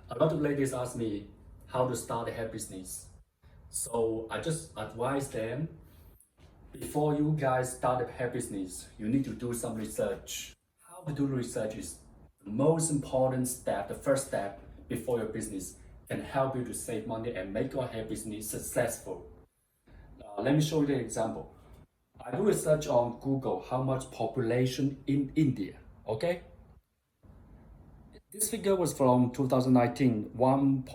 A lot of ladies ask me how to start a hair business. So I just advise them, before you guys start a hair business, you need to do some research. How to do research is the most important step, the first step before your business can help you to save money and make your hair business successful. Let me show you the example. I do research on Google how much population in India, okay? This figure was from 2019,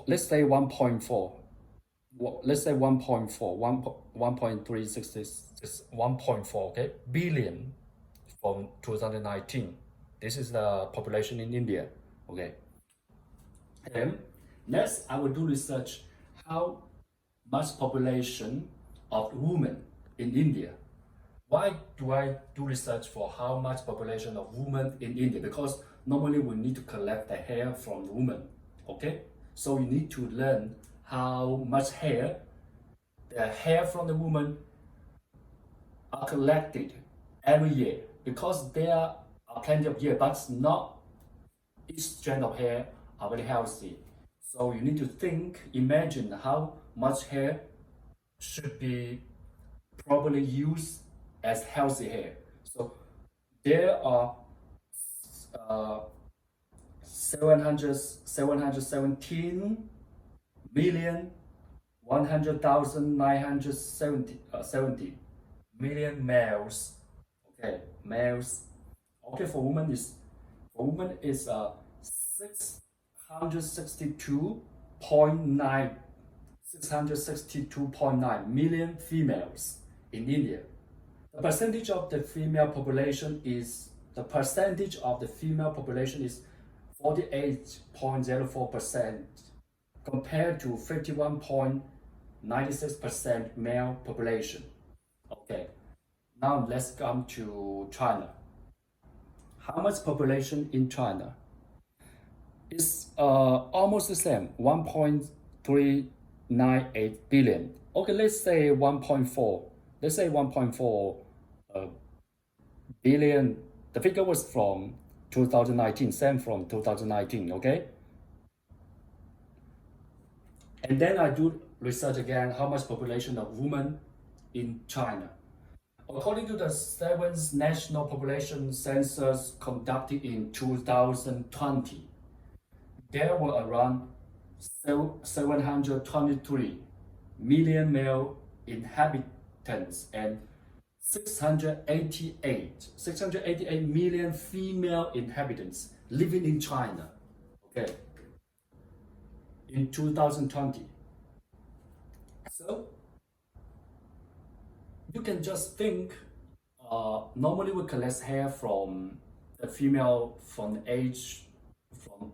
let's say 1.4. Let's say 1.4, 1.366, 1.4, okay, billion from 2019. This is the population in India, okay. And next, I will do research how much population of women in India. Why do I do research for how much population of women in India? Because normally we need to collect the hair from the woman, okay? So you need to learn how much hair, the hair from the woman are collected every year, because there are plenty of years, but not each strand of hair are very healthy. So you need to think, imagine how much hair should be properly used as healthy hair. So there are 717 million 100,970 million males. Okay, males. Okay, for women is 662.9 million females in India. The percentage of the female population is 48.04% compared to 51.96% male population. Okay, now let's come to China. How much population in China? It's almost the same, 1.398 billion. Okay, let's say 1.4. Let's say 1.4 billion. The figure was from 2019, same from 2019, okay? And then I do research again how much population of women in China. According to the 7th National Population Census conducted in 2020, there were around 723 million male inhabitants and 688 million female inhabitants living in China, okay, in 2020. So you can just think, normally we collect hair from the female from the age from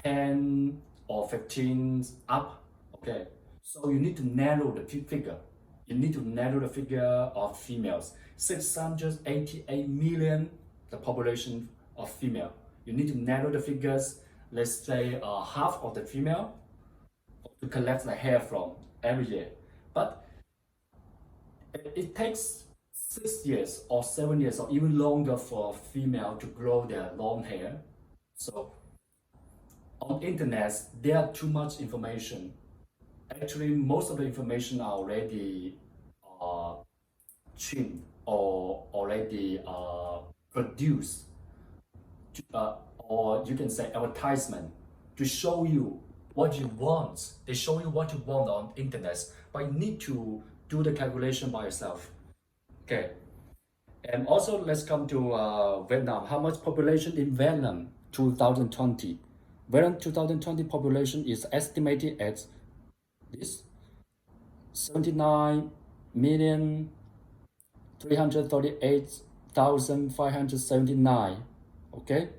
10 or 15 up, okay. So you need to narrow the figure. You need to narrow the figure of females. 688 million, the population of female. You need to narrow the figures, let's say half of the female to collect the hair from every year. But it takes 6 years or 7 years or even longer for a female to grow their long hair. So on internet, there are too much information. Actually, most of the information are already trimmed or already produced, or you can say advertisement to show you what you want. They show you what you want on internet, but you need to do the calculation by yourself. Okay, and also let's come to Vietnam. How much population in Vietnam 2020? Vietnam 2020 population is estimated at this 79,338,579. Okay,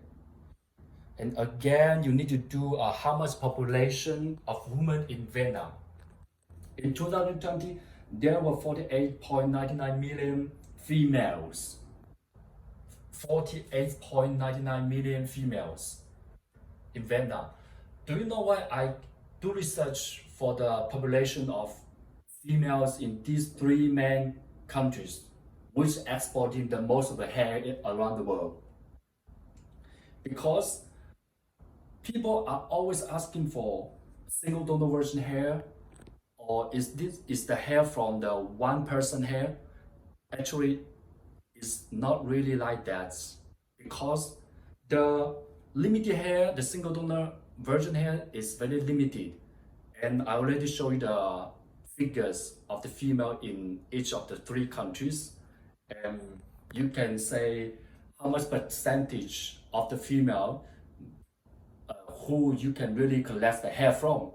and again you need to do how much population of women in Vietnam. In 2020 there were 48.99 million females. 48.99 million females in Vietnam. Do you know why I do research for the population of females in these three main countries which exporting the most of the hair around the world? Because people are always asking for single donor version hair, or is the hair from the one person hair? Actually, it's not really like that, because the limited hair, the single donor virgin hair is very limited, and I already showed you the figures of the female in each of the 3 countries, and you can say how much percentage of the female who you can really collect the hair from.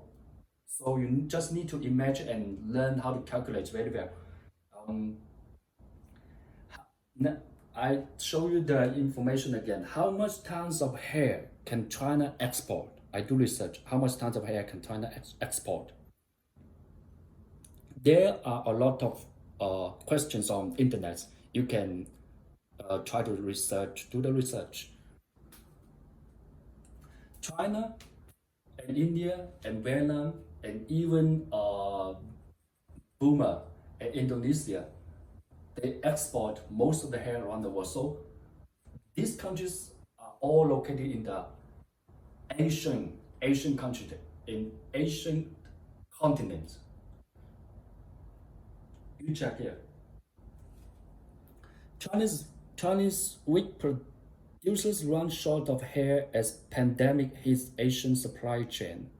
So you just need to imagine and learn how to calculate very well. I show you the information again. How much tons of hair can China export? I do research. How much tons of hair can China export? There are a lot of questions on internet. You can try to research, do the research. China and India and Vietnam and even Burma and Indonesia, they export most of the hair around the world. So these countries are all located in the Asian country, in Asian continent. You check here. Chinese wheat producers run short of hair as pandemic hits Asian supply chain.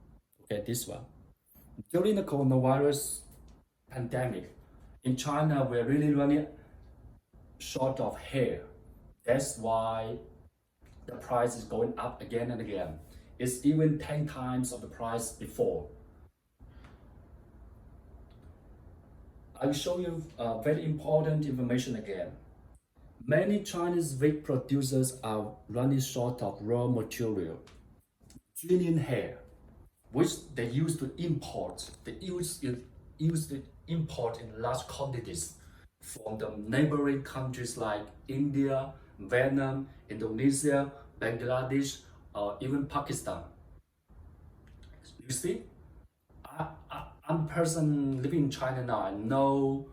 Okay, this one. During the coronavirus pandemic, in China, we're really running short of hair. That's why the price is going up again and again. It's even 10 times of the price before. I will show you very important information again. Many Chinese wig producers are running short of raw material, genuine hair, which they used to import. They used to import in large quantities from the neighboring countries like India, Vietnam, Indonesia, Bangladesh, or even Pakistan. You see, I'm a person living in China now. I know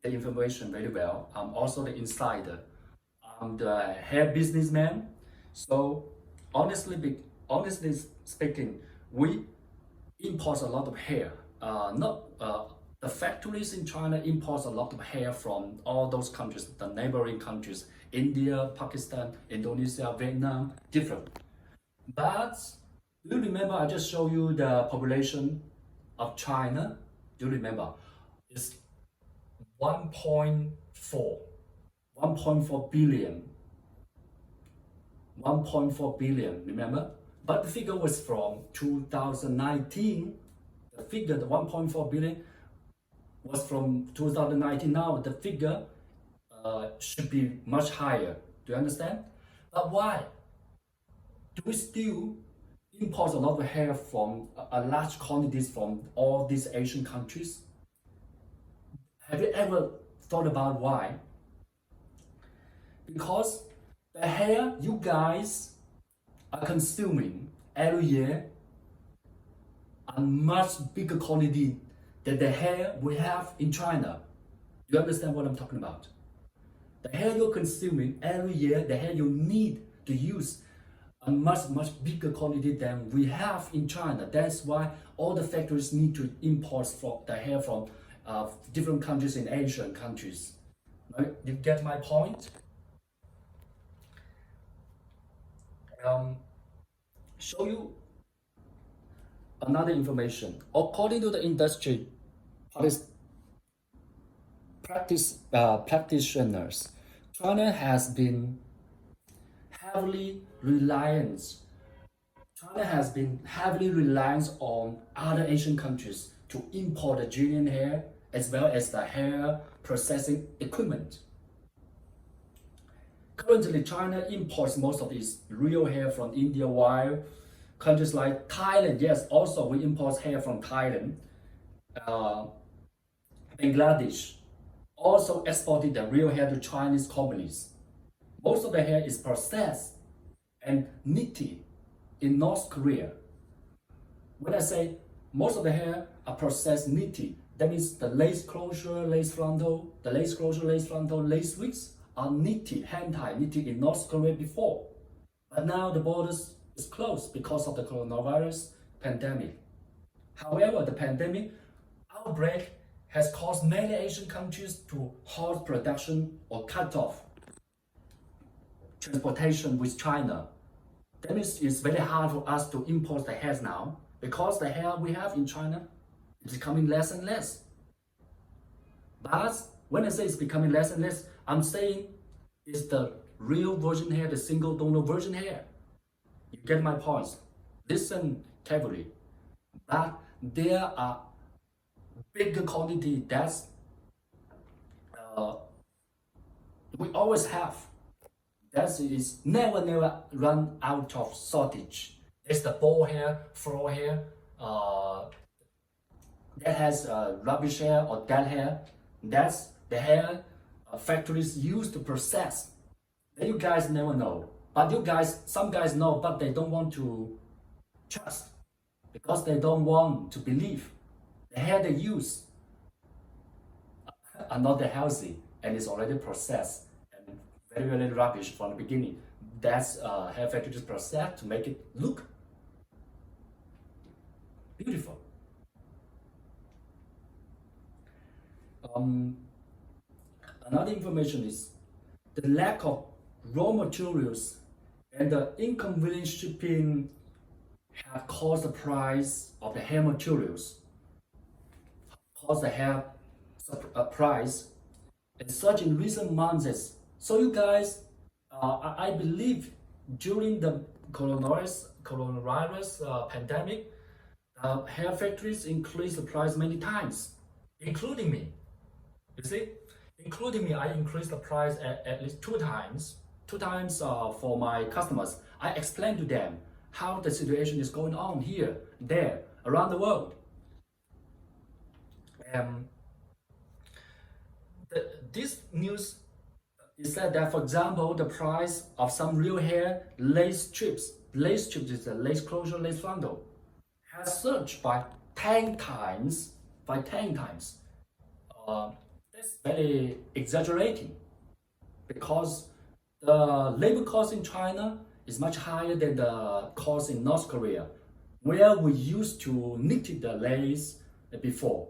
the information very well. I'm also the insider. I'm the hair businessman. So honestly speaking, we import a lot of hair. The factories in China import a lot of hair from all those countries, the neighboring countries, India, Pakistan, Indonesia, Vietnam, different. But do you remember I just showed you the population of China? Do you remember? It's 1.4 billion. 1.4 billion, remember? But the figure was from 2019. The figure, the 1.4 billion, was from 2019. Now the figure should be much higher. Do you understand? But why? Do we still import a lot of hair from a large quantities from all these Asian countries? Have you ever thought about why? Because the hair you guys are consuming every year are much bigger quantity than the hair we have in China. Do you understand what I'm talking about? The hair you're consuming every year, the hair you need to use a much bigger quantity than we have in China. That's why all the factories need to import the hair from different countries in Asian countries. Right? You get my point? Show you another information. According to the industry practitioners, China has been heavily reliant on other Asian countries to import the genuine hair as well as the hair processing equipment. Currently, China imports most of its real hair from India, while countries like Thailand, yes, also we import hair from Thailand, Bangladesh, also exported the real hair to Chinese companies. Most of the hair is processed and knitted in North Korea. When I say most of the hair are processed knitted, that means the lace closure, lace frontal, lace wigs are knitted, hand-tied, knitted in North Korea before. But now the borders is closed because of the coronavirus pandemic. However, the pandemic outbreak has caused many Asian countries to halt production or cut off transportation with China. That means it's very hard for us to import the hairs now because the hair we have in China is becoming less and less. But when I say it's becoming less and less, I'm saying it's the real virgin hair, the single donor virgin hair. You get my points. Listen carefully. But there are bigger quantity that's we always have. That is never run out of shortage. It's the ball hair, floor hair, that has rubbish hair or dead hair. That's the hair factories use to process. That you guys never know. But you guys, some guys know, but they don't want to trust because they don't want to believe. The hair they use are not that healthy and it's already processed and very rubbish from the beginning. That's hair factories process to make it look beautiful. Another information is the lack of raw materials and the inconvenient shipping have caused the price of the hair materials, caused the hair price and surge in recent months. So you guys, I believe during the coronavirus pandemic, hair factories increased the price many times, including me. You see, including me, I increased the price at least two times for my customers. I explained to them how the situation is going on here, there, around the world. This news is that, for example, the price of some real hair lace strips is a lace closure, lace bundle, has surged by 10 times. That's very exaggerating because the labor cost in China is much higher than the cost in North Korea, where we used to knit the lace before.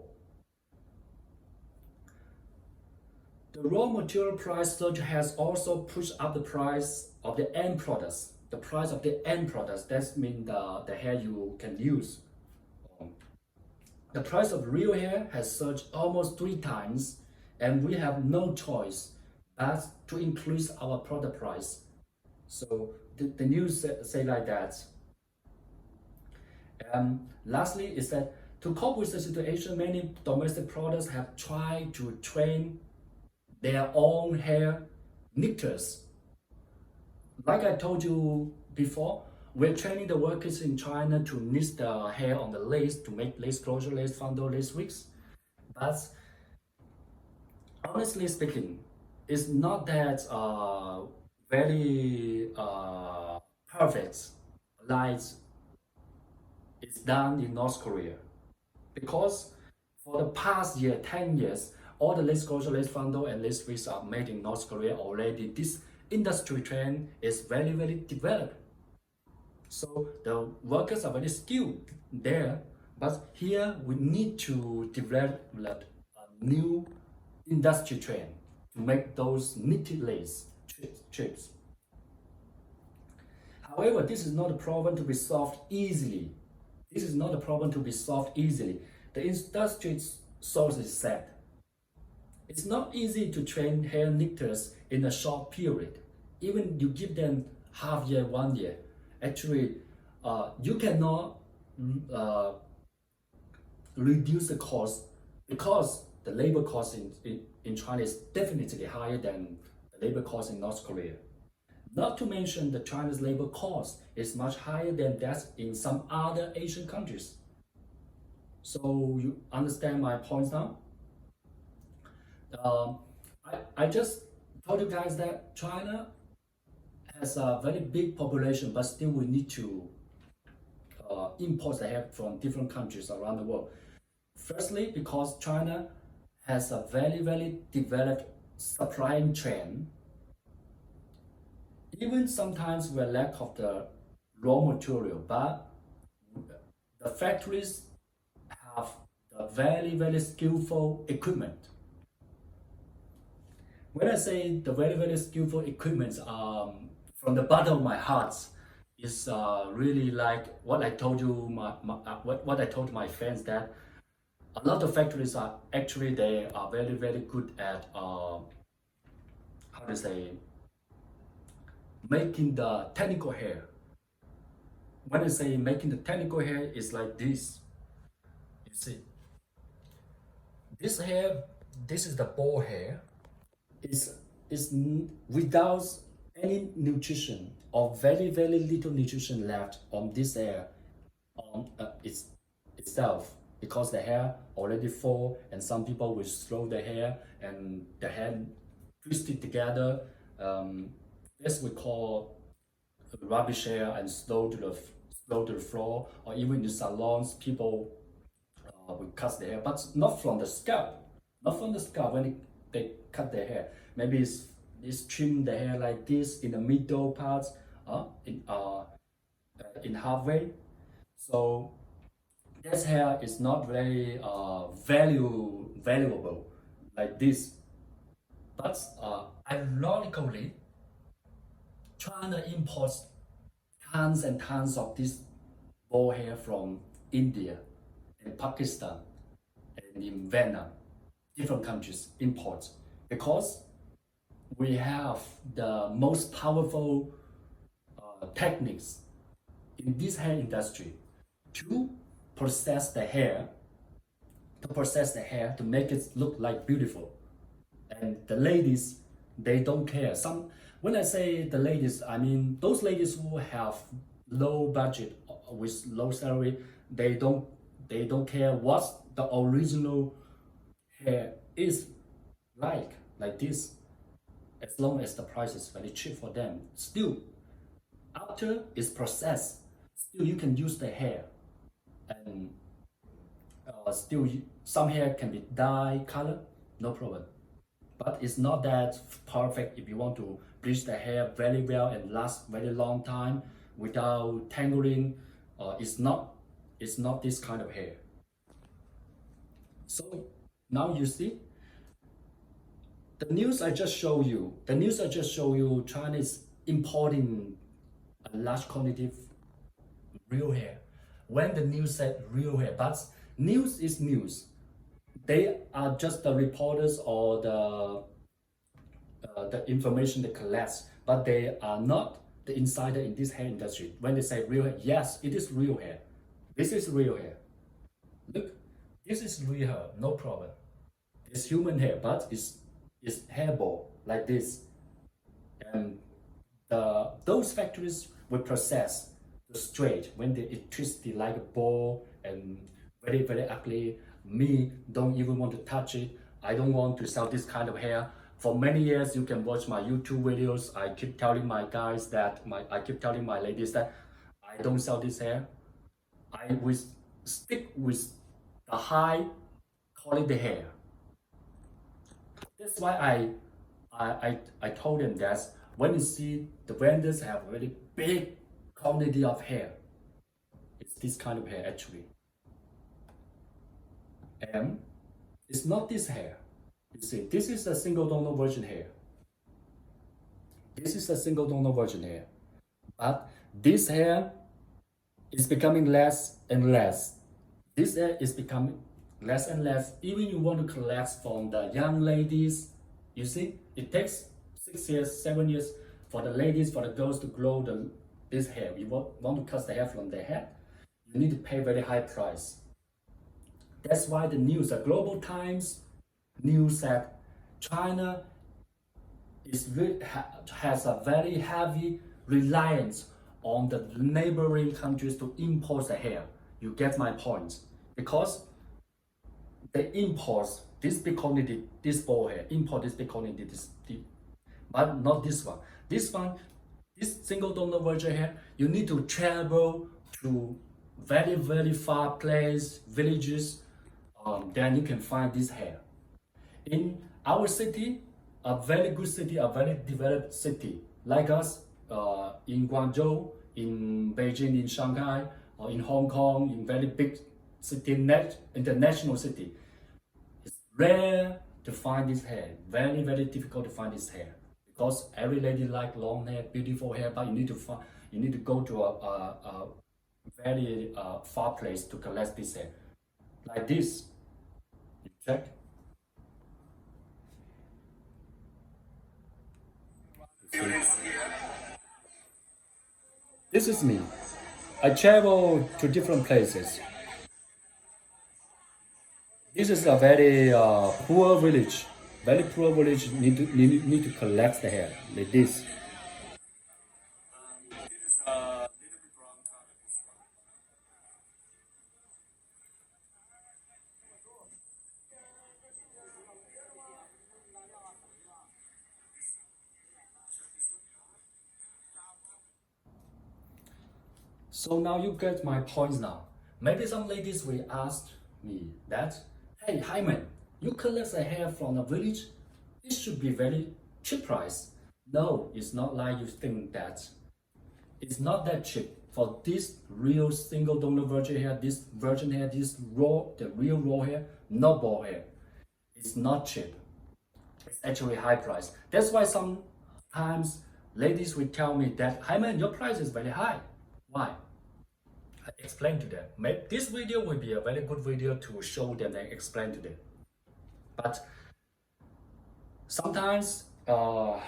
The raw material price surge has also pushed up the price of the end products. The price of the end products, that means the hair you can use. The price of real hair has surged almost 3 times, and we have no choice but to increase our product price. So the news say like that. Lastly is that to cope with the situation, many domestic products have tried to train their own hair knitters. Like I told you before, we're training the workers in China to knit the hair on the lace to make lace closure, lace bundle, lace wigs. But honestly speaking, it's not that very perfect like it's done in North Korea. Because for the past 10 years, all the lace closure, lace bundle, and lace wigs are made in North Korea already. This industry trend is very developed. So the workers are very skilled there, but here we need to develop a new industry trend to make those knitted lace strips. However, this is not a problem to be solved easily. The industry source is said. It's not easy to train hair knitters in a short period. Even you give them half year, 1 year. Actually, you cannot reduce the cost because the labor cost in China is definitely higher than the labor cost in North Korea. Not to mention the China's labor cost is much higher than that in some other Asian countries. So you understand my points now? I just told you guys that China has a very big population, but still we need to import the hair from different countries around the world. Firstly, because China has a very developed supply chain. Even sometimes we lack of the raw material, but the factories have the very skillful equipment. When I say the very skillful equipment, from the bottom of my heart, is really like what I told you, what I told my friends, that a lot of factories are actually, they are very good at how to say, making the technical hair. When I say making the technical hair, is like this. You see, this hair, this is the ball hair. Is without any nutrition, or very little nutrition left on this hair, on itself, because the hair already fall, and some people will throw the hair and the hair twisted together. This we call rubbish hair, and throw to the floor, or even in the salons, people will cut the hair, but not from the scalp. Not from the scalp. When they cut their hair, maybe it's trim the hair like this in the middle parts, in halfway. So this hair is not very valuable like this. But ironically, China imports tons and tons of this ball hair from India and Pakistan and in Vietnam, different countries import, because we have the most powerful techniques in this hair industry to process the hair, to make it look like beautiful. And the ladies, they don't care. When I say the ladies, I mean those ladies who have low budget with low salary. They don't care what the original hair is like this, as long as the price is very cheap for them. Still, after it's processed, still you can use the hair, and still some hair can be dye color, no problem. But it's not that perfect if you want to bleach the hair very well and last very long time without tangling. It's not this kind of hair. So now you see, the news I just showed you, China is importing a large quantity of real hair. When the news said real hair, but news is news. They are just the reporters, or the information they collect, but they are not the insider in this hair industry. When they say real hair, yes, it is real hair. This is real hair. Look, this is real hair, no problem. It's human hair, but it's hairball like this. And those factories will process the straight when it twisted like a ball and very ugly. Me don't even want to touch it. I don't want to sell this kind of hair. For many years, you can watch my YouTube videos. I keep telling my guys that I keep telling my ladies that I don't sell this hair. I will stick with the high quality hair. That's why I told them that when you see the vendors have a very big quantity of hair, it's this kind of hair actually. And it's not this hair. You see, this is a single donor virgin hair. This is a single donor virgin hair. But this hair is becoming less and less. This hair is becoming less and less. Even you want to collect from the young ladies, you see, it takes 6 years, 7 years for the ladies, for the girls to grow this hair. You want to cut the hair from their head, you need to pay very high price. That's why the news, the Global Times news, that China has a very heavy reliance on the neighboring countries to import the hair. You get my point? Because they import this big quantity, this ball hair, import this big quantity, but not this one. This single donor virgin hair, you need to travel to very far place, villages, then you can find this hair. In our city, a very good city, a very developed city, like us, in Guangzhou, in Beijing, in Shanghai, or in Hong Kong, in very big city, international city, it's rare to find this hair. Very, very difficult to find this hair because every lady like long hair, beautiful hair, but you need to go to a very far place to collect this hair. Like this, you check. This is me. I travel to different places. This is a very poor village. Very poor village need to collect the hair like this. So now you get my points now. Maybe some ladies will ask me that, hey Hyman, you collect the hair from the village, it should be very cheap price. No, it's not like you think that. It's not that cheap. For this real single donor virgin hair, this virgin hair, this raw, the real raw hair, not bald hair, it's not cheap. It's actually high price. That's why sometimes ladies will tell me that, Hyman, your price is very high. Why? I explain to them. Maybe this video will be a very good video to show them and explain to them. But sometimes the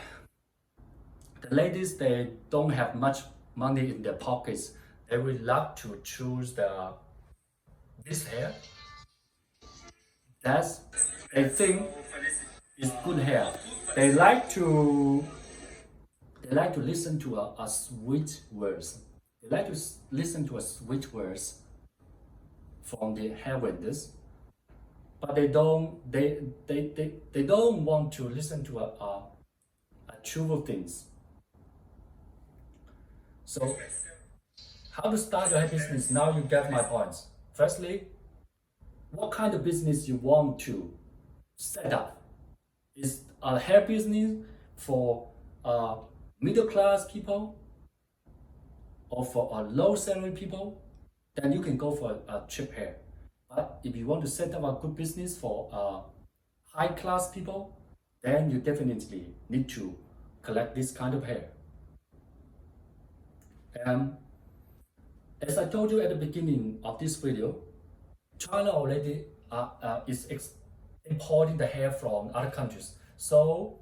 ladies, they don't have much money in their pockets. They will love to choose this hair that they think is good hair. They like to listen to a sweet words. They like to listen to a sweet words from the hair vendors, but they don't want to listen to a truthful things. So how to start your hair business? Now you get my points. Firstly, what kind of business you want to set up? Is a hair business for middle class people or for a low salary people? Then you can go for a cheap hair. But if you want to set up a good business for high class people, then you definitely need to collect this kind of hair. And as I told you at the beginning of this video, China already is importing the hair from other countries. So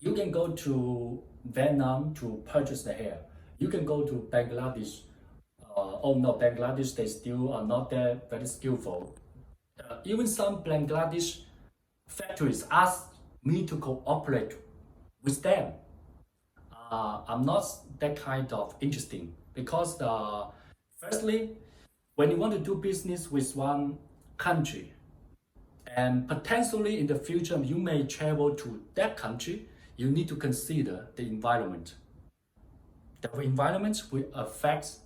you can go to Vietnam to purchase the hair. You can go to Bangladesh. Oh no, Bangladesh, they still are not that very skillful. Even some Bangladesh factories ask me to cooperate with them. I'm not that kind of interesting because firstly, when you want to do business with one country and potentially in the future you may travel to that country, you need to consider the environment. The environment will affect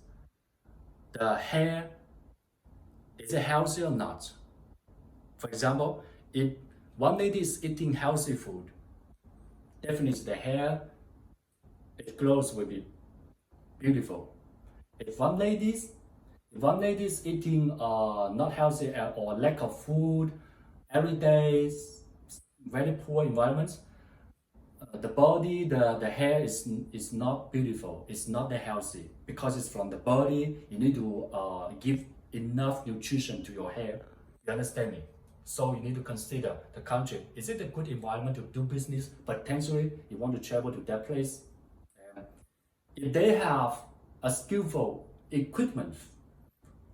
the hair. Is it healthy or not? For example, if one lady is eating healthy food, definitely the hair, its growth will be beautiful. If one lady is eating not healthy or lack of food every day, very poor environment, the body, the hair is not beautiful. It's not that healthy because it's from the body. You need to give enough nutrition to your hair. You understand me? So you need to consider the country. Is it a good environment to do business? Potentially, you want to travel to that place. If they have a skillful equipment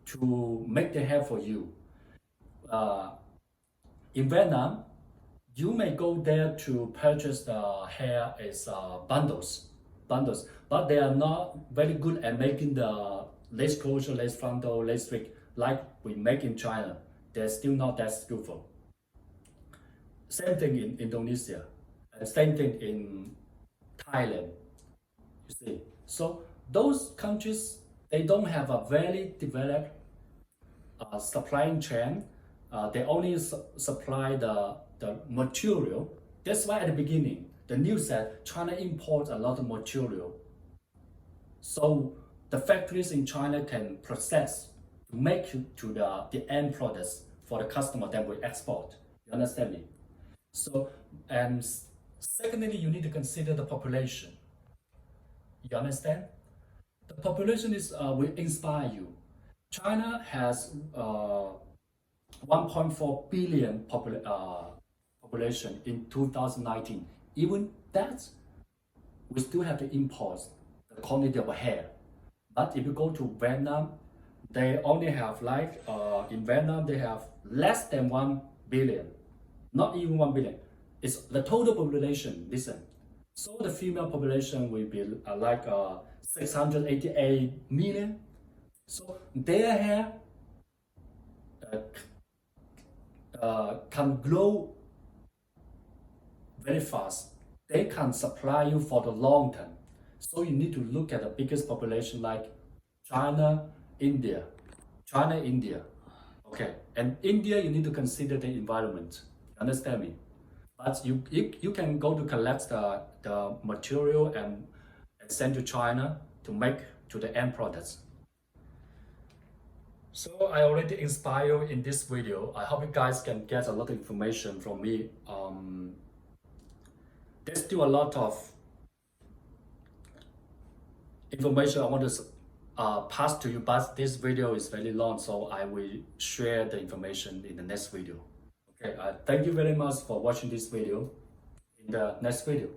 to make the hair for you, in Vietnam, you may go there to purchase the hair as bundles, but they are not very good at making the lace closure, lace frontal, lace wig like we make in China. They're still not that skillful. Same thing in Indonesia, and same thing in Thailand. You see, so those countries, they don't have a very developed supply chain. They only supply the material. That's why at the beginning, the news said China imports a lot of material So the factories in China can process to make it to the end products for the customer that we export. You understand me? So, and secondly, you need to consider the population. You understand? The population is will inspire you. China has 1.4 billion population in 2019. Even that, we still have to import the quantity of hair. But if you go to Vietnam, they only have like in Vietnam they have less than 1 billion, not even 1 billion. It's the total population. Listen, so the female population will be like 688 million. So their hair can grow very fast. They can supply you for the long term. So you need to look at the biggest population like China, India. China, India. Okay. And India, you need to consider the environment. Understand me? But you can go to collect the material and send to China to make to the end products. So I already inspired you in this video. I hope you guys can get a lot of information from me. There's still a lot of information I want to pass to you, but this video is very long, so I will share the information in the next video. Okay, thank you very much for watching this video. In the next video.